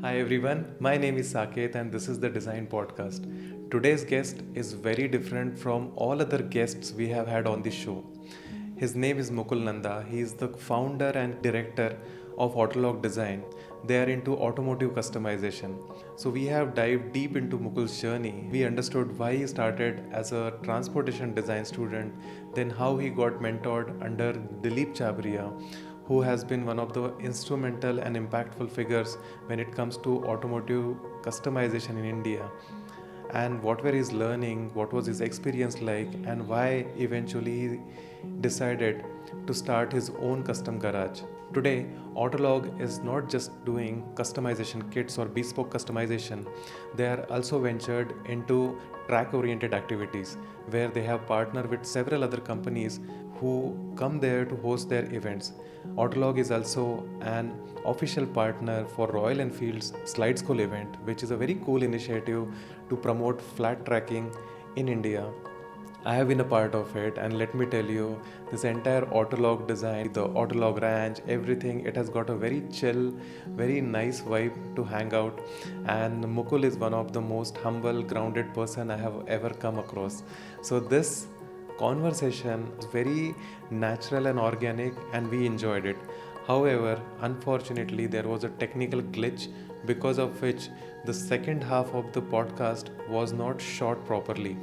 Hi everyone, my name is Saket and this is the Design Podcast. Today's guest is very different from all other guests we have had on the show. His name is Mukul Nanda. He is the founder and director of Autologue Design. They are into automotive customization. So we have dived deep into Mukul's journey. We understood why he started as a transportation design student, then how he got mentored under Dilip Chabaria, who has been one of the instrumental and impactful figures when it comes to automotive customization in India. And what were his learning, what was his experience like, and why eventually he decided to start his own custom garage. Today, Autolog is not just doing customization kits or bespoke customization, they are also ventured into track oriented activities where they have partnered with several other companies who come there to host their events. Autolog is also an official partner for Royal Enfield's Slide School event, which is a very cool initiative to promote flat tracking in India. I have been a part of it, and let me tell you, this entire Autolog design, the Autolog ranch, everything, it has got a very chill, very nice vibe to hang out. And Mukul is one of the most humble, grounded person I have ever come across. So this conversation was very natural and organic, and we enjoyed it. However, unfortunately, there was a technical glitch because of which the second half of the podcast was not shot properly,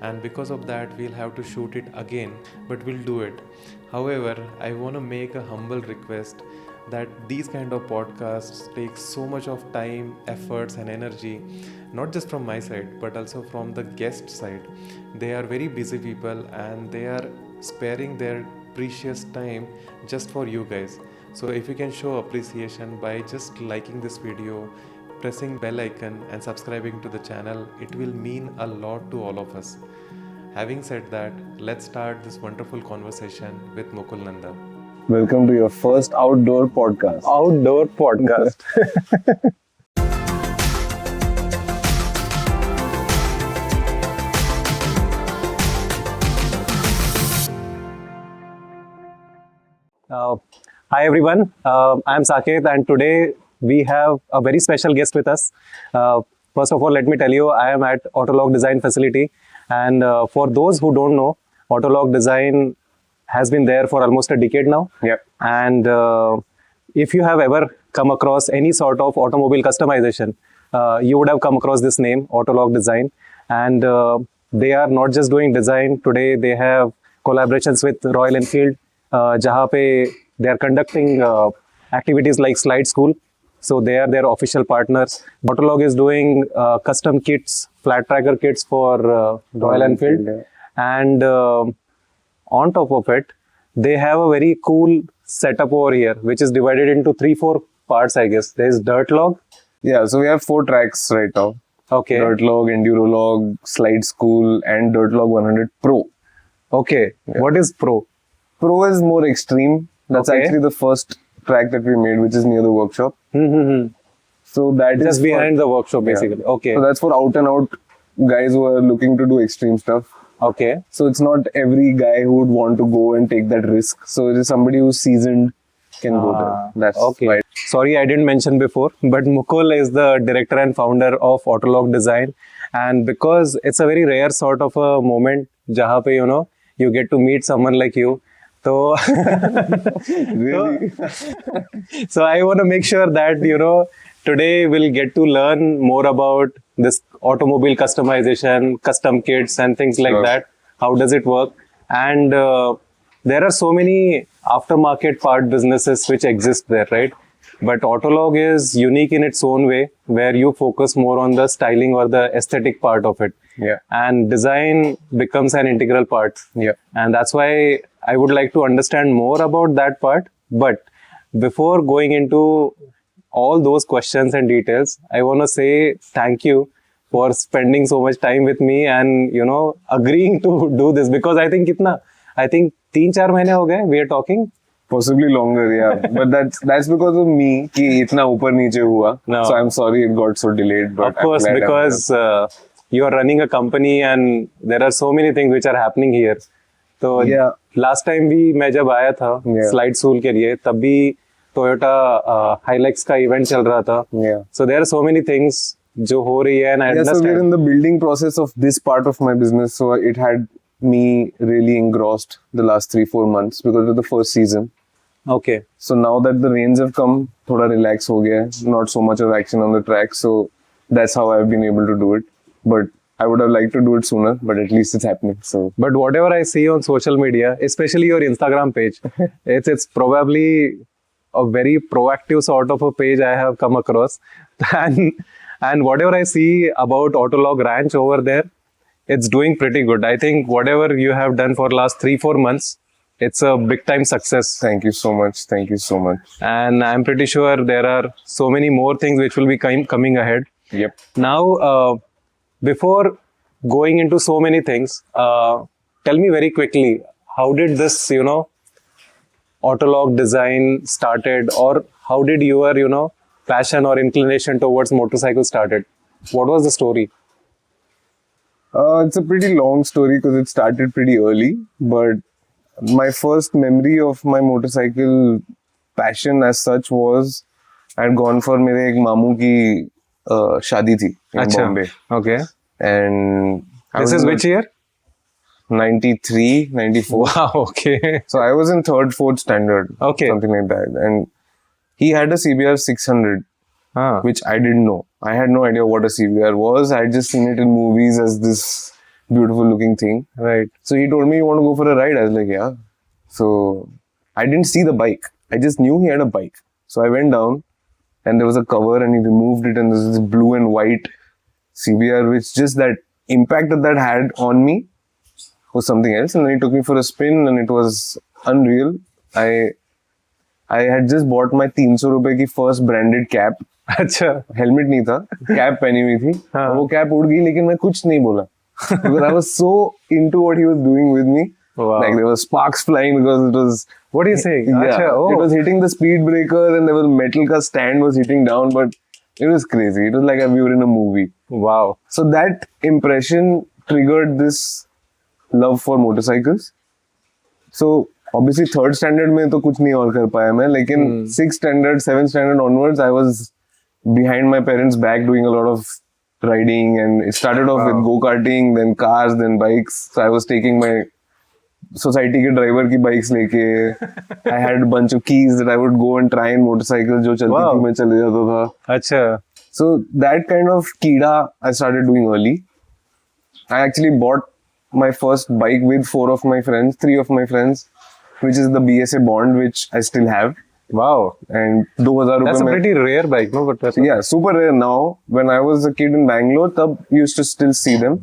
and because of that we'll have to shoot it again, but we'll do it. However, I want to make a humble request that these kind of podcasts take so much of time, efforts and energy, not just from my side but also from the guest side. They are very busy people and they are sparing their precious time just for you guys. So if you can show appreciation by just liking this video, pressing bell icon and subscribing to the channel, it will mean a lot to all of us. Having said that, let's start this wonderful conversation with Mukul Nanda. Welcome to your first outdoor podcast. Outdoor podcast. Hi everyone, I'm Saket and today we have a very special guest with us. First of all, let me tell you, I am at Autologue Design facility, and for those who don't know, Autologue Design has been there for almost a decade now. Yep. And if you have ever come across any sort of automobile customization, you would have come across this name, Autologue Design. And they are not just doing design. Today they have collaborations with Royal Enfield, jahan pe they are conducting activities like Slide School. So they are their official partners. Autolog is doing custom kits, flat tracker kits for Royal Enfield. Yeah. And on top of it, they have a very cool setup over here, which is divided into 3-4 parts, I guess. There's Dirt Log. Yeah, so we have 4 tracks right now. Okay. Dirt Log, Enduro Log, Slide School and Dirt Log 100 Pro. Okay. Yeah. What is Pro? Pro is more extreme. That's Okay. actually the first track that we made, which is near the workshop. So that is Just behind for, the workshop, basically. Yeah. Okay. So that's for out and out guys who are looking to do extreme stuff. Okay. So it's not every guy who would want to go and take that risk. So it is somebody who's seasoned can go there. That's okay. why. Sorry, I didn't mention before, but Mukul is the director and founder of Autolog Design. And because it's a very rare sort of a moment, jahan pe, you get to meet someone like you. So, Really? so I want to make sure that, today we'll get to learn more about this automobile customization, custom kits and things like Sure. that. How does it work? And there are so many aftermarket part businesses which exist there, right? But Autolog is unique in its own way, where you focus more on the styling or the aesthetic part of it. Yeah. And design becomes an integral part. Yeah. And that's why I would like to understand more about that part. But before going into all those questions and details, I want to say thank you for spending so much time with me and, agreeing to do this, because I think 3-4 mahine ho gaye we are talking. Possibly longer, yeah. But that's because of me कि इतना ऊपर नीचे हुआ. No. So I'm sorry it got so delayed. But Of course, I'm glad because you are running a company and there are so many things which are happening here. So Yeah. last time भी मैं जब आया था Yeah. Slide school के लिए, तब भी Toyota Hilux का इवेंट चल रहा था. Yeah. So there are so many things जो हो रही है, and I Yeah, so we're understand. in the building process of this part of my business. So it had me really engrossed the last 3-4 months because of the first season. Okay. So now that the rains have come, thoda relax ho gaya, not so much of action on the track. So that's how I've been able to do it. But I would have liked to do it sooner, but at least it's happening. So But whatever I see on social media, especially your Instagram page, it's probably a very proactive sort of a page I have come across. And whatever I see about Autologue Ranch over there, it's doing pretty good. I think whatever you have done for last 3-4 months, it's a big time success. thank you so much. Thank you so much. And I'm pretty sure there are so many more things which will be coming ahead. Yep. Now, before going into so many things, tell me very quickly, how did this, Autologue Design started, or how did your, passion or inclination towards motorcycle started? What was the story? It's a pretty long story because it started pretty early. But my first memory of my motorcycle passion as such was I had gone for मेरे एक मामू की शादी थी in Bombay. Okay. And I This was is in which year? 93, 94. Wow, okay. So I was in 3rd, 4th standard. Okay. Something like that. And he had a CBR 600, Ah, which I didn't know. I had no idea what a CBR was. I had just seen it in movies as this beautiful looking thing. right. So he told me, "You want to go for a ride?" I was like, "Yeah." So I didn't see the bike. I just knew he had a bike. So I went down and there was a cover and he removed it and there was this blue and white CBR, which just that impact that had on me was something else. And then he took me for a spin and it was unreal. I had just bought my 300 रुपए की first branded cap. अच्छा. Helmet नहीं था, cap पहनी हुई थी. हाँ. वो कैप उड़ गई लेकिन मैं कुछ नहीं बोला because I was so into what he was doing with me. Wow. Like there was sparks flying because it was What are you saying? yeah, Acha, oh. it was hitting the speed breaker and there was metal ka stand was hitting down, but it was crazy. It was like we were in a movie. Wow. So that impression triggered this love for motorcycles. So obviously 3rd standard में तो कुछ नहीं और कर पाया मैं, लेकिन 6th standard, 7th standard onwards I was behind my parents' back doing a lot of riding, and it started off with go-karting, then cars, then bikes. So I was taking my society के driver की bikes लेके I had a bunch of keys that I would go and try in motorcycles जो चलती Wow. थी मैं चले जाता था. अच्छा. So that kind of keeda I started doing early. I actually bought my first bike with 3 of my friends, which is the BSA Bond, which I still have. Wow. And 2000 That's a रुपए में pretty rare bike, no? But yeah, super rare now. When I was a kid in Bangalore, tab we used to still see them.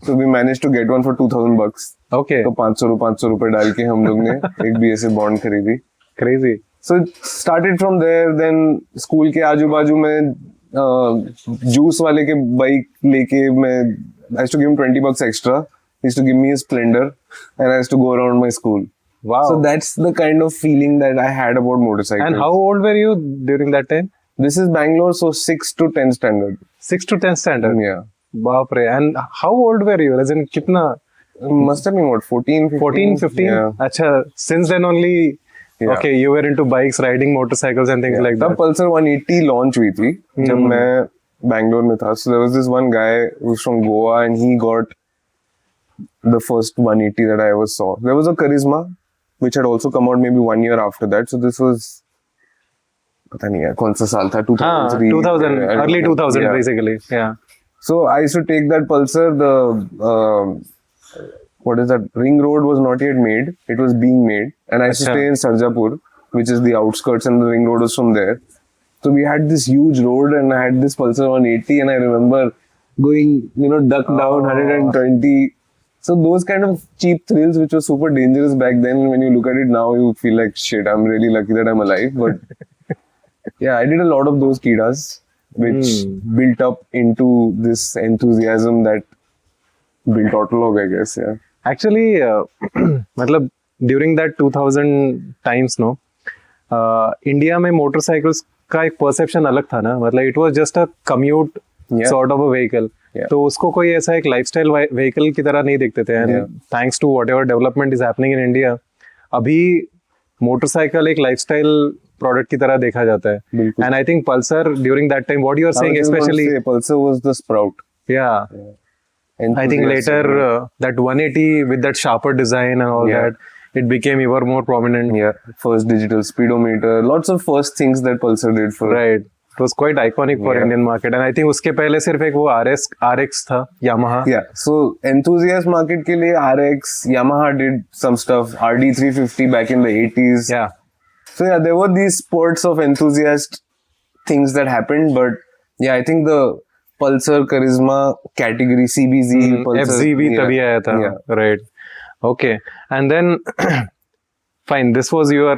So we managed to get one for $2,000. Okay. तो 500 रुपए डाल के हम लोग ने एक BSA Bond खरीदी. Crazy. So it started from there. Then school के आजू बाजू में juice वाले के bike लेके मैं I used to give him $20 extra. He used to give me a Splendor, and I used to go around my school. Wow. So that's the kind of feeling that I had about motorcycles. And how old were you during that time? This is Bangalore, so 6th to 10th standard. 6th to 10th standard. Yeah. Baap re. And how old were you? As in, kitna? Must have been what, 14, 15? 14, 15? Yeah. Acha, since then only, Yeah. okay, you were into bikes, riding motorcycles and things like तब that. Pulsar 180 launch हुई थी जब मैं Bangalore में था. So there was this one guy who's from Goa and he got the first 180 that I ever saw. There was a Charisma which had also come out maybe 1 year after that. So this was पता नहीं यार कौन सा साल था 2003 2000, early 2000 Yeah. basically. Yeah. So I used to take that Pulsar. The what is that? Ring Road was not yet made. It was being made, and I used to Acha. stay in Sarjapur, which is the outskirts, and the Ring Road was from there. So we had this huge road, and I had this Pulsar 180, and I remember going, duck down 120. So those kind of cheap thrills, which were super dangerous back then. When you look at it now, you feel like shit. I'm really lucky that I'm alive. But yeah, I did a lot of those kidas, which built up into this enthusiasm that built Autologue, I guess. Yeah. Actually, मतलब during that 2000 times, no, India में motorcycles का एक perception अलग था ना, मतलब it was just a commute sort of a vehicle. Yeah. तो उसको कोई ऐसा एक lifestyle vehicle की तरह नहीं देखते थे. And thanks to whatever development is happening in India, अभी motorcycle एक lifestyle प्रोडक्ट की तरह देखा जाता है. बिल्कुल. And I think Pulsar during that time, what you are I saying was just going to especially, say, Pulsar was the sprout. yeah. I think Enthusiast. later that 180 with that sharper design and all Yeah. that, it became even more prominent. Yeah, first digital speedometer, lots of first things that Pulsar did for. Right. It was quite iconic for Yeah. Indian market. And I think उसके पहले सिर्फ एक वो RX था, Yamaha. Yeah, so enthusiast market के लिए RX, Yamaha did some stuff, RD350 back in the 80s. Yeah. So yeah, there were these sports of enthusiast things that happened, but yeah, I think the Pulsar Charisma category, CBZ, Pulsar, FZB तभी आया था. Yeah. Right. Okay. And then, fine, this was your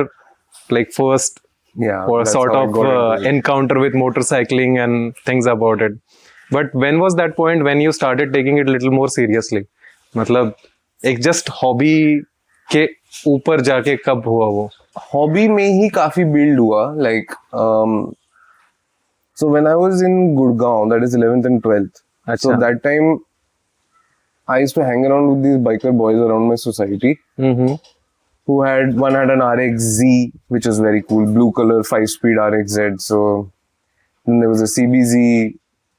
like first Yeah, or that's sort how I of got into it. encounter with motorcycling and things about it. But when was that point when you started taking it a little more seriously? मतलब एक just hobby के ऊपर जाके कब हुआ वो? Hobby में ही काफी build हुआ, like so when I was in Gurgaon, that is 11th and 12th. So अच्छा. that time I used to hang around with these biker boys around my society. Mm-hmm. Who had one had an RXZ, which was very cool, blue color 5-speed RXZ. So then there was a CBZ.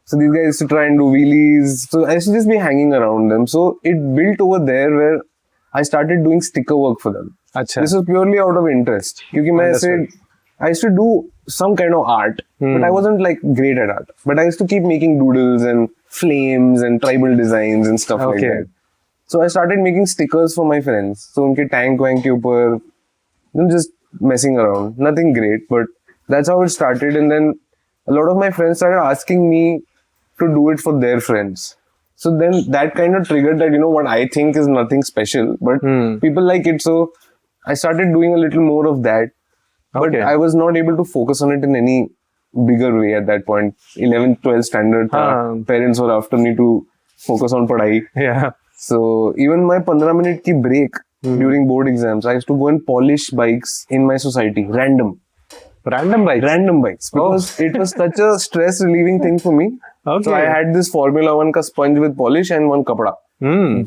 So these guys used to try and do wheelies. So I used to just be hanging around them. So it built over there where I started doing sticker work for them. अच्छा. This was purely out of interest. क्योंकि मैं ऐसे I used to do some kind of art, but I wasn't like great at art. But I used to keep making doodles and flames and tribal designs and stuff like Okay. that. So I started making stickers for my friends. So उनके tank wank के ऊपर, just messing around. Nothing great, but that's how it started. And then a lot of my friends started asking me to do it for their friends. So then that kind of triggered that, what I think is nothing special, but people like it. So I started doing a little more of that. But Okay. I was not able to focus on it in any bigger way at that point. 11th, 12th standard, parents were after me to focus on padhai. Yeah. So even my 15 minute ki break during board exams, I used to go and polish bikes in my society, random bikes, because it was such a stress relieving thing for me. Okay. So I had this Formula 1 का sponge with polish and one कपड़ा.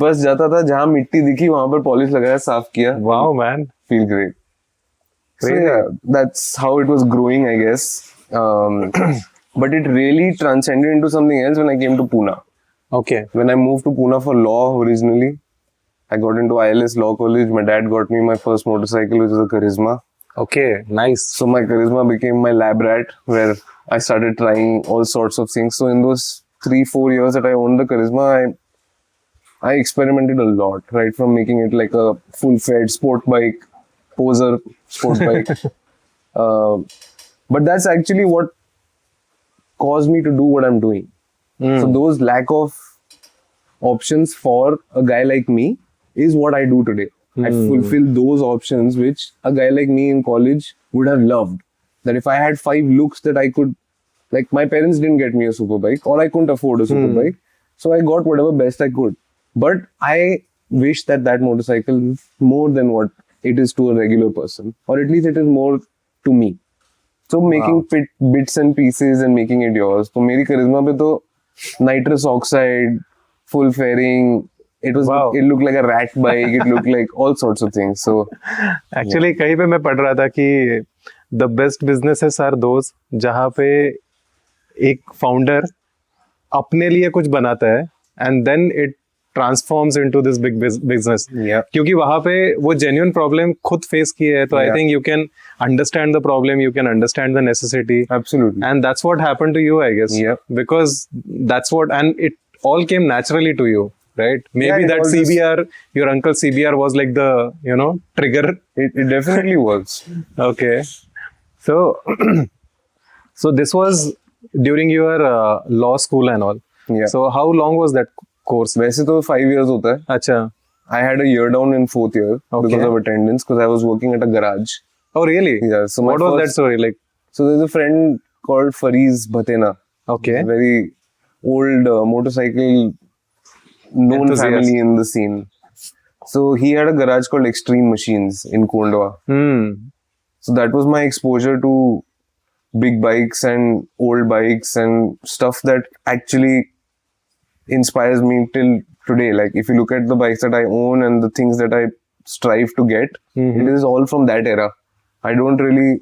बस जाता था जहाँ मिट्टी दिखी वहाँ पर polish लगाया, साफ किया. Wow, man. Feel great. So yeah, that's how it was growing, I guess. But it really transcended into something else when I came to Pune. Okay. When I moved to Pune for law originally, I got into ILS Law College. My dad got me my first motorcycle, which was a Charisma. Okay. Nice. So my Charisma became my lab rat, where I started trying all sorts of things. So in those 3-4 years that I owned the Charisma, I experimented a lot, right? From making it like a full-fed sport bike, poser sport bike. But that's actually what caused me to do what I'm doing. So those lack of options for a guy like me is what I do today. I fulfill those options which a guy like me in college would have loved. That if I had 5 looks that I could, like my parents didn't get me a super bike or I couldn't afford a super bike. So I got whatever best I could. But I wish that motorcycle is more than what it is to a regular person. Or at least it is more to me. So making bits and pieces and making it yours. So मेरी Charisma पे तो nitrous oxide, full fairing, it looked like a rat bike, it looked like all sorts of things. So Actually, कहीं पे मैं पढ़ रहा था कि the best businesses are those जहाँ पे एक founder अपने लिए कुछ बनाता है and then it transforms into this big business. Yeah. क्योंकि वहाँ पे वो genuine problem खुद face किए है तो I think you can understand the problem, you can understand the necessity. Absolutely. And that's what happened to you, I guess. Yeah. Because that's what, and it all came naturally to you, right? Maybe it that all just- CBR, your uncle CBR was like the, trigger. It definitely was. Okay. So, so this was during your law school and all. Yeah. So how long was that course? वैसे तो 5 years होता है. अच्छा. I had a year down in 4th year Okay. because of attendance because I was working at a garage. Oh, really? Yeah. So my What was that first- story like? So there's a friend called Fariz Bhatena. Okay. Very old motorcycle known Enthusiast. family in the scene. So he had a garage called Extreme Machines in Kondwa. So that was my exposure to big bikes and old bikes and stuff that actually inspires me till today. Like if you look at the bikes that I own and the things that I strive to get, it is all from that era. I don't really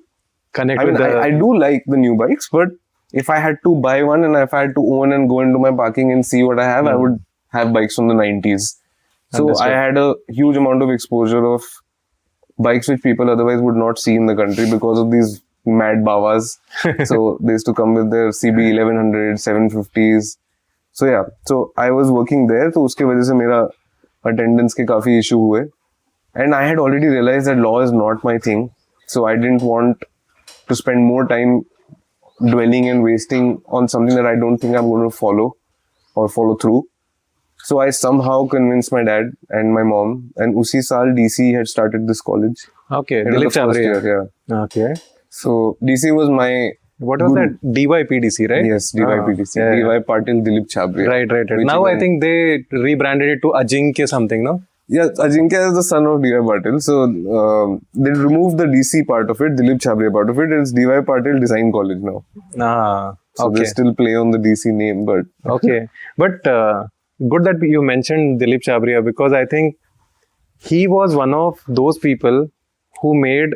connect I mean, with the... I do like the new bikes, but if I had to buy one and if I had to own and go into my parking and see what I have, I would have bikes from the 90s. So Understood. I had a huge amount of exposure of bikes which people otherwise would not see in the country because of these mad bawas. So they used to come with their CB 1100, 750s. So yeah, so I was working there, तो उसके वजह से मेरा attendance के काफी issue हुए. And I had already realized that law is not my thing. So I didn't want to spend more time dwelling and wasting on something that I don't think I'm going to follow or follow through. So I somehow convinced my dad and my mom, and usi saal DC had started this college. Okay, It was Dilip the first Chabaria. year, yeah. Okay. So DC was my What was guru. that? DYPDC, right? Yes, DYPDC. Ah, yeah, yeah. DY Patil Dilip Chabaria. Right. Which Now I even- think they rebranded it to Ajinkya something, no? Yeah, Ajinkya is the son of DY Patil. So they removed the DC part of it, Dilip Chabaria part of it. It's DY Patil Design College now. Ah, So they okay. still play on the DC name, but Okay. But good that you mentioned Dilip Chabaria, because I think he was one of those people who made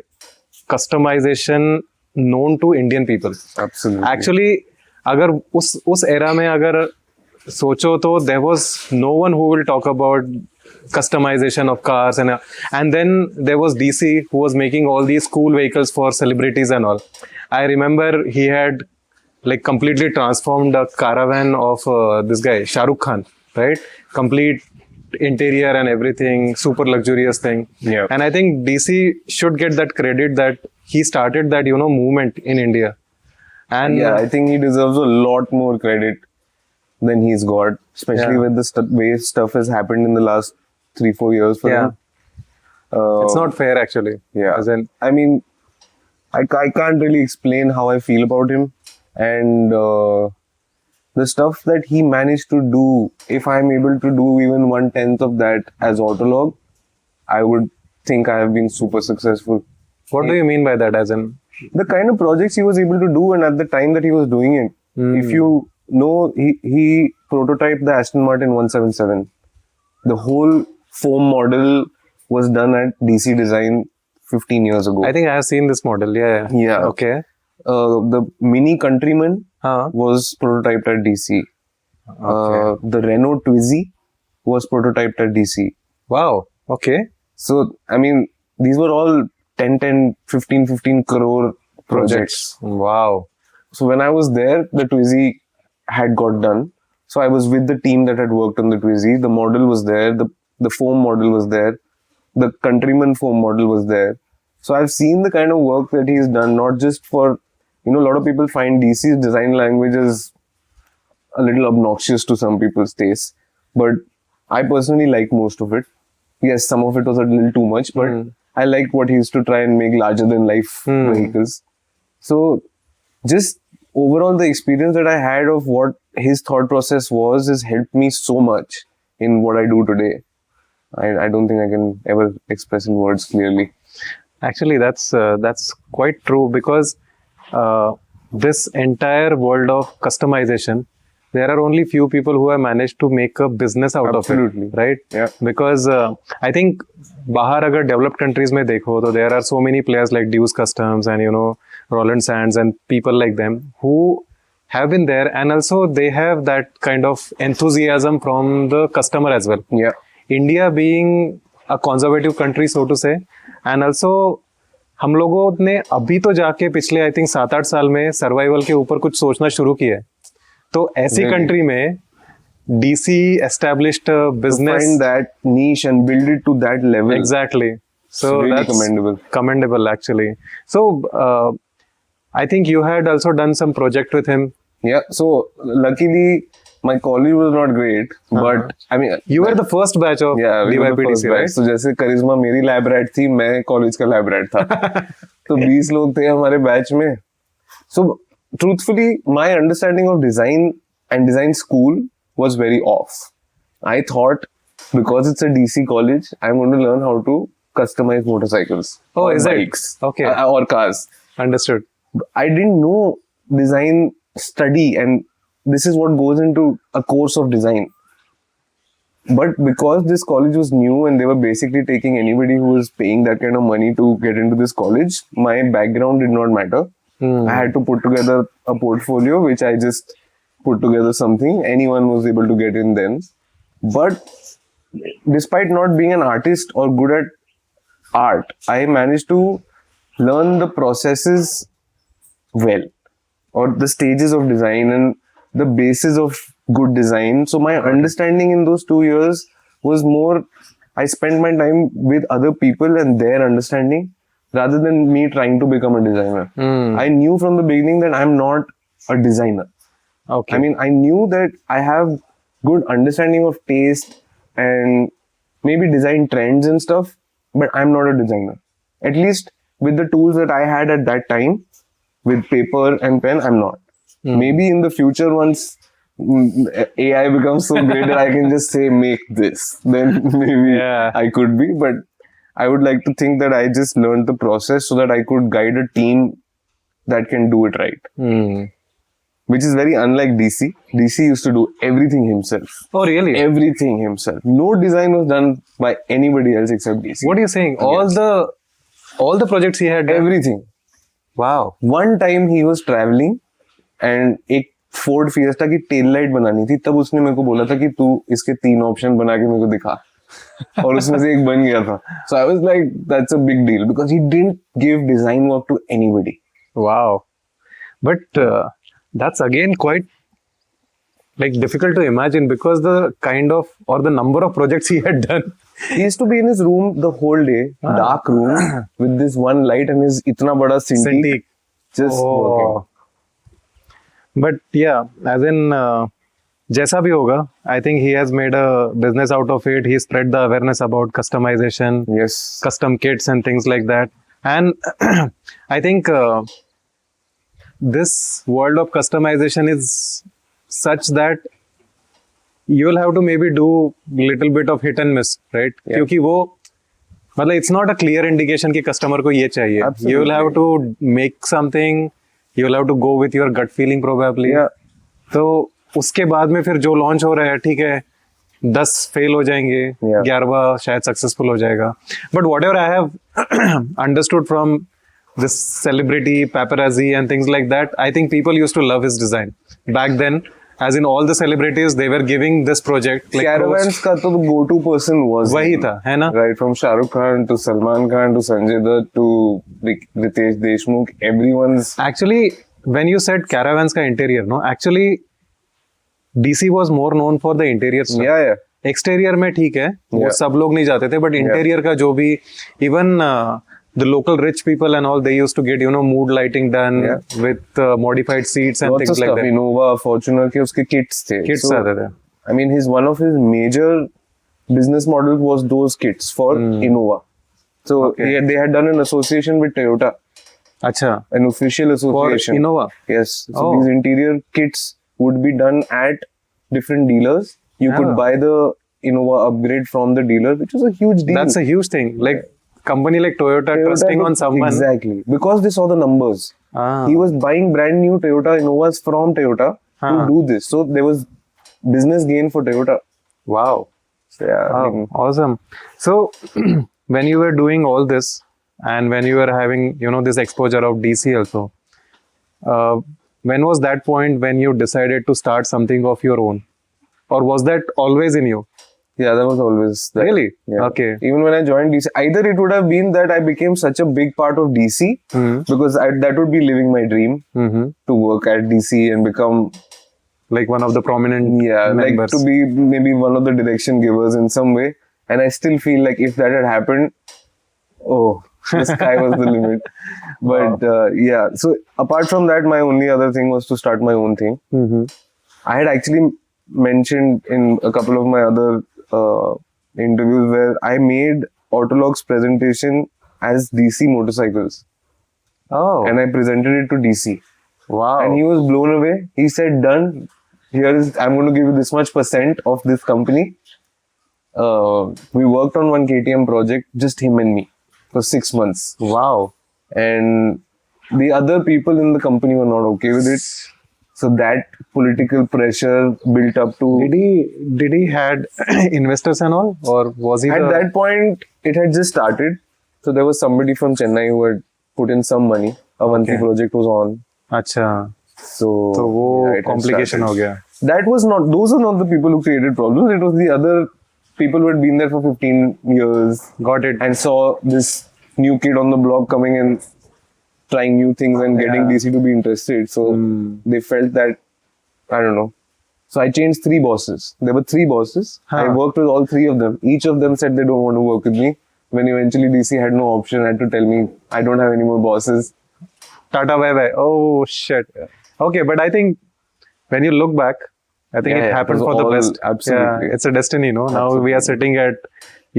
customization known to Indian people. absolutely. Actually, अगर उस era में अगर सोचो तो there was no one who will talk about customization of cars, and then there was DC who was making all these cool vehicles for celebrities and all. I remember he had like completely transformed a caravan of this guy Shah Rukh Khan, right? Complete interior and everything, super luxurious thing. Yeah. And I think DC should get that credit that he started that movement in India. And Yeah, I think he deserves a lot more credit than he's got, especially Yeah. with the way stuff has happened in the last 3-4 years for Yeah. him. It's not fair actually. Yeah. As in, I mean, I can't really explain how I feel about him. And the stuff that he managed to do, if I'm able to do even 1/10 of that as Autologue, I would think I have been super successful. what do you mean by that? As in, The kind of projects he was able to do and at the time that he was doing it. If you know, he prototyped the Aston Martin 177. The whole foam model was done at DC Design 15 years ago. I think I have seen this model. Yeah. Yeah. Okay. The Mini Countryman Huh. was prototyped at DC. Okay. The Renault Twizy was prototyped at DC. Wow. Okay. So, I mean, these were all 10, 15 crore projects. Wow. So when I was there, the Twizy had got done. So I was with the team that had worked on the Twizy. The model was there. The foam model was there. The Countryman foam model was there. So I've seen the kind of work that he's done, not just for, a lot of people find DC's design language as a little obnoxious to some people's taste. But I personally like most of it. Yes, some of it was a little too much, but I liked what he used to try and make larger than life vehicles. So just overall, the experience that I had of what his thought process was has helped me so much in what I do today. I don't think I can ever express in words clearly. Actually, that's quite true, because this entire world of customization, there are only few people who have managed to make a business out Absolutely. of it, right? Yeah. Because I think बाहर अगर developed countries में देखो तो there are so many players like Deuce Customs and Roland Sands and people like them who have been there, and also they have that kind of enthusiasm from the customer as well. Yeah. India being a conservative country, so to say, and also हम लोगों ने अभी तो जाके पिछले I think 7-8 साल में survival के ऊपर कुछ सोचना शुरू किया है. तो ऐसी Really? कंट्री में DC established a business. Find that niche and build it to that level. Exactly. So It's really that's commendable. Commendable, actually. So I think you had also done some project with him. Yeah. So luckily, my college was not great, but I mean, You were the first batch of yeah, we were the first DYPDC, batch. right? So जैसे करिश्मा मेरी lab rat थी, मैं college का lab rat था. तो 20 लोग थे हमारे बैच में. So truthfully, my understanding of design and design school was very off. I thought because it's a DC college, I'm going to learn how to customize motorcycles. Oh, or is it? bikes, Okay. or cars. Understood. I didn't know design study, and this is what goes into a course of design. But because this college was new and they were basically taking anybody who was paying that kind of money to get into this college, my background did not matter. I had to put together a portfolio, which I just put together something. Anyone was able to get in then. But despite not being an artist or good at art, I managed to learn the processes well, or the stages of design and the basis of good design. So my understanding in those 2 years was more, I spent my time with other people and their understanding rather than me trying to become a designer. I knew from the beginning that I'm not a designer. Okay. I mean, I knew that I have good understanding of taste and maybe design trends and stuff, but I'm not a designer. At least with the tools that I had at that time, with paper and pen, I'm not. Maybe in the future, once AI becomes so great that I can just say, make this, then maybe I could be. But I would like to think that I just learned the process so that I could guide a team that can do it right. Which is very unlike DC. DC used to do everything himself. Oh, really? Everything himself. No design was done by anybody else except DC. What are you saying? All the projects he had done? Everything. Wow. One time he was traveling and एक Ford Fiesta की tail light बनानी थी, तब उसने मेरे को बोला था कि तू इसके 3 ऑप्शन बना के मेरे को दिखा, और उसमें से एक बन गया था. So I was like, that's a big deal because he didn't give design work to anybody. Wow. But that's again quite like difficult to imagine because the kind of or the number of projects he had done. He used to be in his room the whole day, dark room with this one light and his itna bada Cintiq just working. But yeah, as in जैसा भी होगा, I think he has made a business out of it. He spread the awareness about customization, Yes. custom kits and things like that. And I think this world of customization is such that you'll have to maybe do little bit of hit and miss, right? क्योंकि वो मतलब it's not a clear indication कि customer को ये चाहिए. Absolutely. You'll have to make something. You'll have to go with your gut feeling probably. Yeah. तो उसके बाद में फिर जो लॉन्च हो रहा है, ठीक है, 10 फेल हो जाएंगे, 11वां शायद सक्सेसफुल हो जाएगा. But what ever I have understood from this celebrity paparazzi and things like that, I think people used to love his design back then. As in all the celebrities, they were giving this project. Like Caravans का तो go-to person was वही था, है ना? Right, from Shah Rukh Khan to Salman Khan to Sanjay Dutt to like Ritesh Deshmukh, everyone's. Actually, when you said Caravans का interior, no, actually DC was more known for the interior stuff. Yeah. Exterior में ठीक है, वो सब लोग नहीं जाते थे, but interior का जो भी even the local rich people and all, they used to get, mood lighting done with modified seats and Lots things of like stuff. that. Innova, Fortuner के उसके kits थे. Kits आते थे. I mean, one of his major business models was those kits for Innova. So they had done an association with Toyota. अच्छा. An official association. For Innova? Yes. So these interior kits would be done at different dealers. You could buy the Innova upgrade from the dealer, which was a huge deal. That's a huge thing. Like company like Toyota trusting on someone. Exactly. Because they saw the numbers. He was buying brand new Toyota Innovas from Toyota to do this. So there was business gain for Toyota. Wow. So, yeah. Oh, awesome. So when you were doing all this and when you were having, this exposure of DC also, when was that point when you decided to start something of your own? Or was that always in you? Yeah, that was always there. Really? Yeah. Okay. Even when I joined DC, either it would have been that I became such a big part of DC because that would be living my dream to work at DC and become like one of the prominent members. Like to be maybe one of the direction givers in some way. And I still feel like if that had happened, the sky was the limit. But so apart from that, my only other thing was to start my own thing. I had actually mentioned in a couple of my other interviews where I made Autologue's presentation as DC motorcycles. Oh. And I presented it to DC. Wow. And he was blown away. He said, done. I'm going to give you this much % of this company. We worked on one KTM project, just him and me, for 6 months. Wow. And the other people in the company were not okay with it. So that political pressure built up to. Did he had investors and all, or was he At that point, it had just started. So there was somebody from Chennai who had put in some money. Avanti Okay. project was on. अच्छा, So, तो वो yeah, it had complication started. हो गया. That was not, those are not the people who created problems. It was the other people who had been there for 15 years Got it. and saw this new kid on the block coming and trying new things and getting Yeah. DC to be interested. So they felt that, I don't know. So I changed 3 bosses. There were 3 bosses. I Huh. worked with all 3 of them. Each of them said they don't want to work with me. When eventually DC had no option, had to tell me, I don't have any more bosses. Tata bye bye. Oh shit. Okay, but I think when you look back, I think Yeah, it yeah, happened it was for the all- best. absolutely. Yeah, it's a destiny, no? Now we are sitting at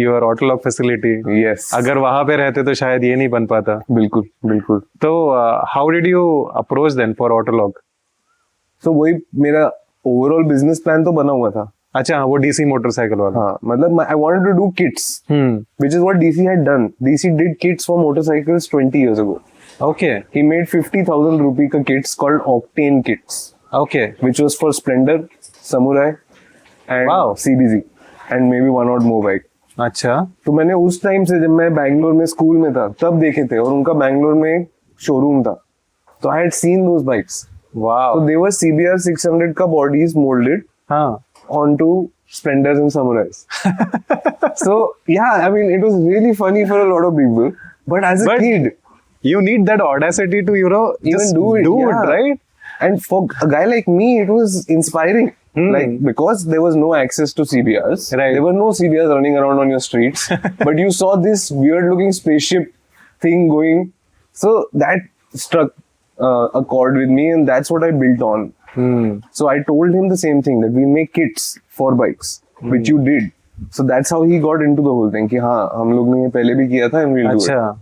your Autologue facility. Yes. अगर वहां पे रहते तो शायद ये नहीं बन पाता. बिल्कुल, बिल्कुल. तो how did you approach then for Autologue? So वही मेरा ओवरऑल बिजनेस प्लान तो बना हुआ था. अच्छा, वो डीसी मोटरसाइकिल वाला. हाँ, मतलब I wanted to do kits, which is what DC had done. DC did kits for motorcycles 20 years ago. Okay. He made 50,000 rupee ka kits called Octane kits, Okay. which was for Splendor, Samurai, and Wow. CBZ, and maybe one odd more bike. अच्छा. तो मैंने उस time से जब मैं बैंगलोर में school में था तब देखे थे और उनका बैंगलोर में शोरूम था. तो I had seen those bikes. Wow. So they were CBR 600 ka bodies molded हाँ. onto Splendors and Samurais. So yeah, I mean it was really funny for a lot of people. But as a But kid, You need that audacity to, even just do it, yeah. right? And for a guy like me, it was inspiring. Like because there was no access to CBRs, Right. there were no CBRs running around on your streets, but you saw this weird-looking spaceship thing going. So that struck a chord with me, and that's what I built on. So I told him the same thing, that we make kits for bikes, which you did. So that's how he got into the whole thing. कि हाँ हम लोग ने ये पहले भी किया था, and we'll do it. अच्छा.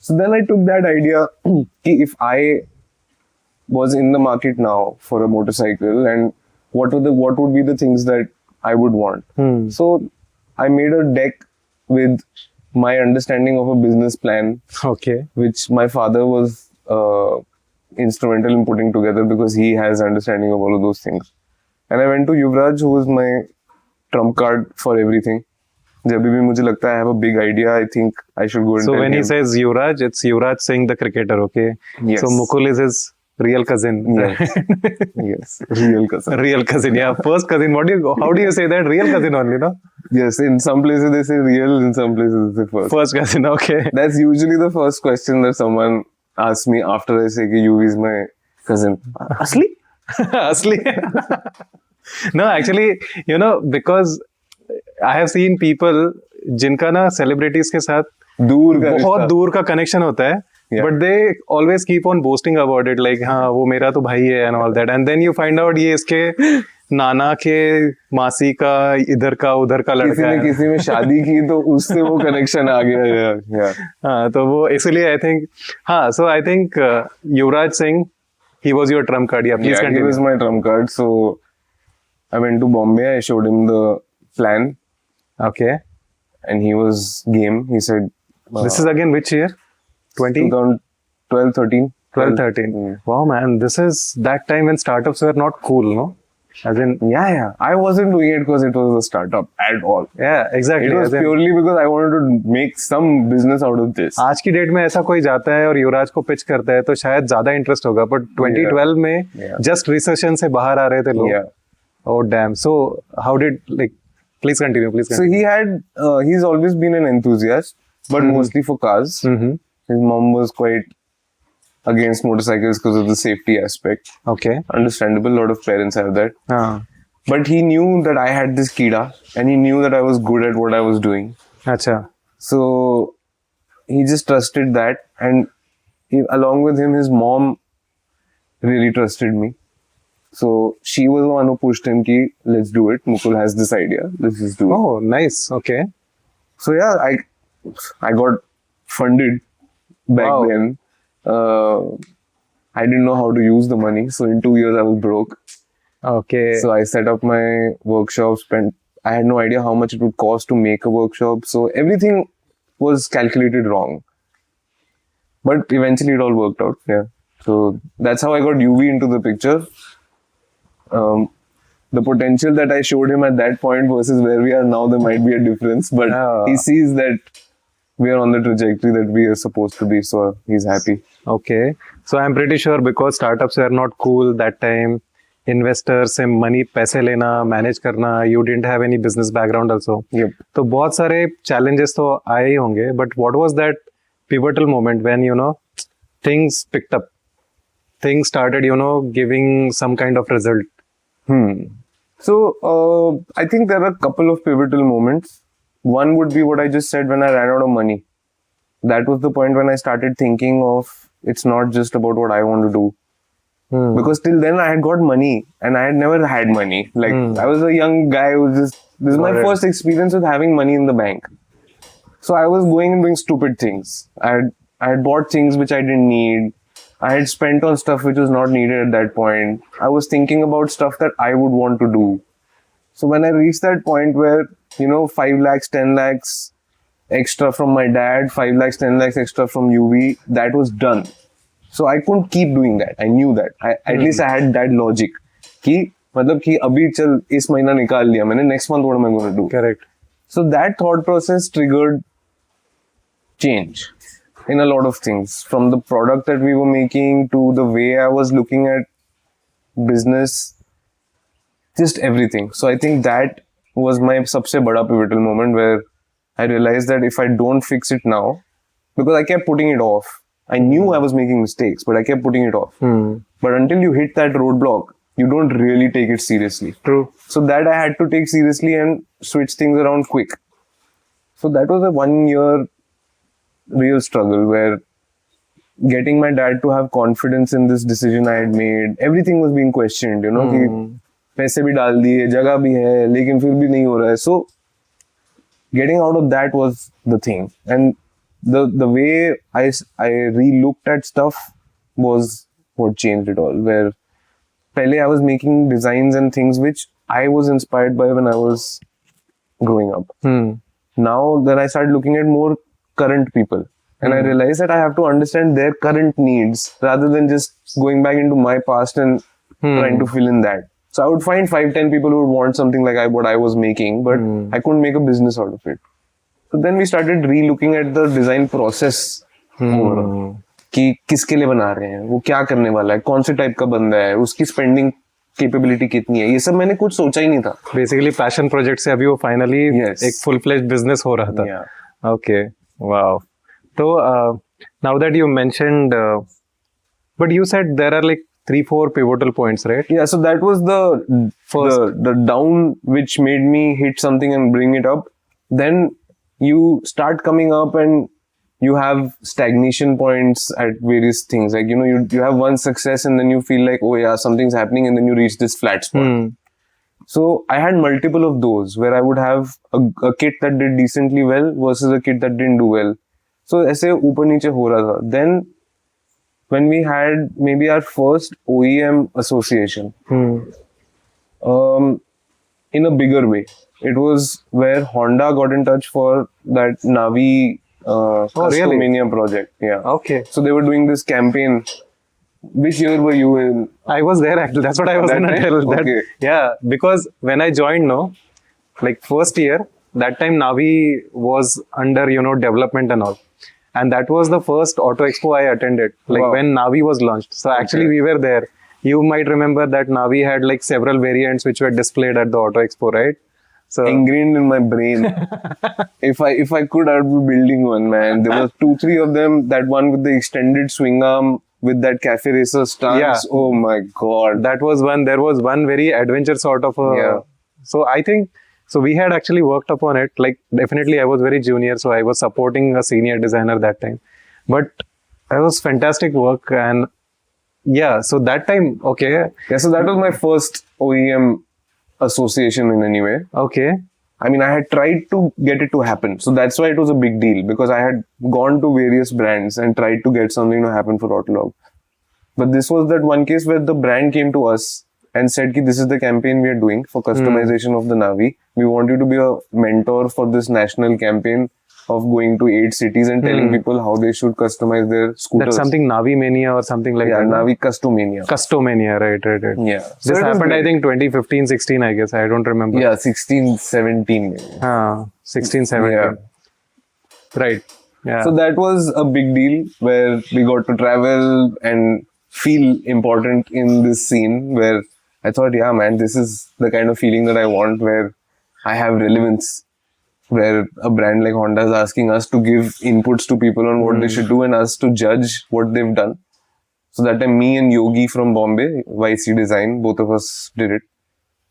So then I took that idea कि if I was in the market now for a motorcycle, and what would be the things that I would want. So I made a deck with my understanding of a business plan, Okay. which my father was instrumental in putting together because he has understanding of all of those things. And I went to Yuvraj, who was my trump card for everything. जब भी मुझे लगता है I have a big idea, I think I should go and So tell when he him. says Yuvraj, it's Yuvraj Singh, the cricketer, okay? Yes. So Mukul is his real cousin. Yes. Yes, real cousin. Real cousin, yeah. First cousin. How do you say that? Real cousin only, no? Yes, in some places they say real, in some places they say first. First cousin, okay. That's usually the first question that someone asks me after I say कि Yuvi is my cousin. Asli? Asli. No, actually, because I have seen people जिनका ना celebrities के साथ दूर का बहुत रिश्ता. दूर का कनेक्शन होता है. Yeah. But they always keep on boasting about it, like हाँ वो मेरा तो भाई है and all that, and then you find out ये इसके नाना के मासी का इधर का उधर का किसी लड़का ने है. किसी में शादी की तो उससे वो कनेक्शन आ गया. Yeah. हाँ तो वो इसलिए I think हाँ so I think Yuvraj Singh he was your trump card. Yeah, please Yeah, he continue. was my trump card. So I went to Bombay. I showed him the plan, Okay. and he was game. He said, This is again which year? 20? 2012, 13. 12, 13. Mm. Wow, man. This is that time when startups were not cool, no? As in, Yeah. I wasn't doing it because it was a startup at all. yeah, exactly. It was as in, purely because I wanted to make some business out of this. आज की date में ऐसा कोई जाता है और युवराज को pitch करता है तो शायद ज्यादा इंटरेस्ट होगा, बट 2012 में Yeah. जस्ट रिसेशन से बाहर आ रहे थे लोग. Yeah. Oh damn. So how did please continue, please So continue. he's always been an enthusiast, but mostly for cars. Mm-hmm. His mom was quite against motorcycles because of the safety aspect. Okay. Understandable, a lot of parents have that. हाँ. But he knew that I had this kida, and he knew that I was good at what I was doing. अच्छा. So he just trusted that, and along with him, his mom really trusted me. So she was the one who pushed him ki, let's do it. Mukul has this idea. Let's just do it. Oh, nice. Okay. So yeah, I got funded back Wow. then. I didn't know how to use the money. So in 2 years I was broke. Okay. So I set up my workshop, I had no idea how much it would cost to make a workshop. So everything was calculated wrong. But eventually it all worked out. Yeah. So that's how I got UV into the picture. the potential that I showed him at that point versus where we are now, there might be a difference. But he sees that we are on the trajectory that we are supposed to be, so he's happy. Okay. So I'm pretty sure because startups were not cool that time, investors से money पैसे लेना, manage करना, you didn't have any business background also. Yep. तो बहुत सारे challenges तो आए ही होंगे. But what was that pivotal moment when, you know, things picked up? Things started, you know, giving some kind of result. So, I think there are a couple of pivotal moments. One would be what I just said when I ran out of money. That was the point when I started thinking of it's not just about what I want to do. Because till then I had got money and I had never had money. Like I was a young guy who was just, this is my first experience with having money in the bank. So I was going and doing stupid things. I had bought things which I didn't need. I had spent on stuff which was not needed at that point. I was thinking about stuff that I would want to do. So when I reached that point where, you know, 5 lakhs, 10 lakhs extra from my dad, 5 lakhs, 10 lakhs extra from UV, that was done. So I couldn't keep doing that. I knew that. At least I had that logic. कि मतलब कि अभी चल इस महीना निकाल लिया मैंने, next month what am I going to do? Correct. So that thought process triggered change in a lot of things, from the product that we were making to the way I was looking at business, just everything. So I think that was my sabse bada pivotal moment where I realized that if I don't fix it now, because I kept putting it off. I knew I was making mistakes, but I kept putting it off. But until you hit that roadblock, you don't really take it seriously. True. So that I had to take seriously and switch things around quick. So that was a 1 year real struggle where getting my dad to have confidence in this decision I had made, everything was being questioned, you know, कि पैसे भी डाल दिए, जगह भी है, लेकिन फिर भी नहीं हो रहा है. So getting out of that was the thing. And the way I re-looked at stuff was what changed it all. Where pehle I was making designs and things which I was inspired by when I was growing up. Now then I started looking at more current people. And I realized that I have to understand their current needs rather than just going back into my past and trying to fill in that. So I would find 5-10 people who would want something like what I was making, but I couldn't make a business out of it. So then we started re-looking at the design process overall. कि किसके लिए बना रहे हैं, वो क्या करने वाला है, कौन से टाइप का बंदा है, उसकी स्पेंडिंग कैपेबिलिटी कितनी है, ये सब मैंने कुछ सोचा ही नहीं था. बेसिकली पैशन प्रोजेक्ट से अभी वो फाइनली एक फुल फ्लेज्ड बिजनेस हो रहा था. Okay, wow. तो now that you mentioned, but you said there are like 3-4 pivotal points, right? Yeah, so that was the first, the down which made me hit something and bring it up. Then you start coming up and you have stagnation points at various things. Like, you know, you have one success and then you feel like, oh yeah, something's happening, and then you reach this flat spot. So I had multiple of those where I would have a kit that did decently well versus a kit that didn't do well. So ऐसे ऊपर नीचे हो रहा था. Then when we had maybe our first OEM association, in a bigger way, it was where Honda got in touch for that Navi Customania project. Yeah. Okay. So they were doing this campaign. Which year were you in? I was there actually. That's what I was going to tell. That, okay. Yeah, because when I joined, like first year, that time Navi was under, you know, development and all. And that was the first Auto Expo I attended, like when Navi was launched. So actually we were there. You might remember that Navi had like several variants which were displayed at the Auto Expo, right? So ingrained in my brain. If I could, I would be building one, man. There were 2-3 of them. That one with the extended swing arm with that cafe racer stance. Yeah. Oh my god. That was one. There was one very adventure sort of a. Yeah. So I think. So we had actually worked upon it. Like definitely I was very junior, so I was supporting a senior designer that time. But it was fantastic work, and yeah, so that time, okay. Yeah, so that was my first OEM association in any way. Okay. I mean, I had tried to get it to happen. So that's why it was a big deal, because I had gone to various brands and tried to get something to happen for Autologue. But this was that one case where the brand came to us and said, ki, this is the campaign we are doing for customization of the Navi. We want you to be a mentor for this national campaign. of going to 8 cities and telling people how they should customize their scooters. That's something Navi Mania or something like Yeah, that. Navi Customania. Customania, right. Yeah. So This it was happened, great. I think, 2015, 16, I guess. I don't remember. Yeah, 16, 17 maybe. 16, 17. Yeah. Right. Yeah. So that was a big deal where we got to travel and feel important in this scene where I thought, yeah, man, this is the kind of feeling that I want, where I have relevance, where a brand like Honda is asking us to give inputs to people on what they should do and us to judge what they've done. So that time, me and Yogi from Bombay, YC Design, both of us did it.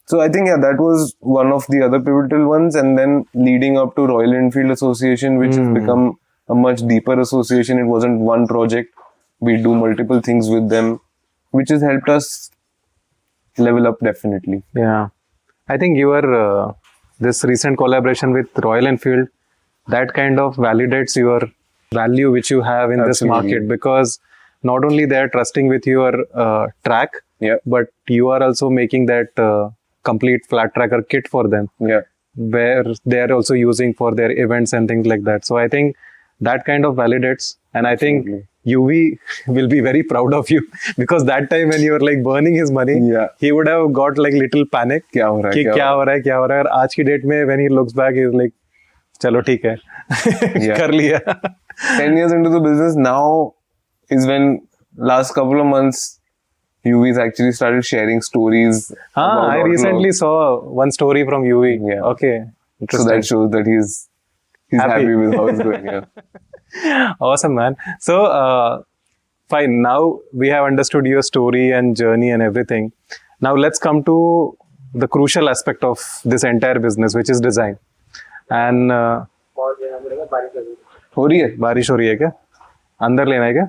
So I think, yeah, that was one of the other pivotal ones. And then leading up to Royal Enfield Association, which has become a much deeper association. It wasn't one project. We do multiple things with them, which has helped us level up definitely. Yeah. I think your this recent collaboration with Royal Enfield, that kind of validates your value which you have in this Absolutely. market, because not only they are trusting with your track, Yeah. but you are also making that complete flat tracker kit for them, Yeah. where they are also using for their events and things like that. So I think that kind of validates, and I think Absolutely. UV will be very proud of you, because that time when you were like burning his money, Yeah. he would have got like little panic क्या हो रहा है, कि क्या क्या हो हो रहा है क्या हो रहा है, और आज की डेट में when he looks back he is like चलो ठीक है Yeah. कर लिया. 10 years into the business now is when last couple of months UV's actually started sharing stories. about I Autologue. recently saw one story from UV. Yeah. Okay, So interesting. that shows that he's Happy. happy with how it's going. Yeah. Awesome, man. So, fine. Now we have understood your story and journey and everything. Now let's come to the crucial aspect of this entire business, which is design. And हो रही है? बारिश हो रही है क्या? अंदर लेना है क्या?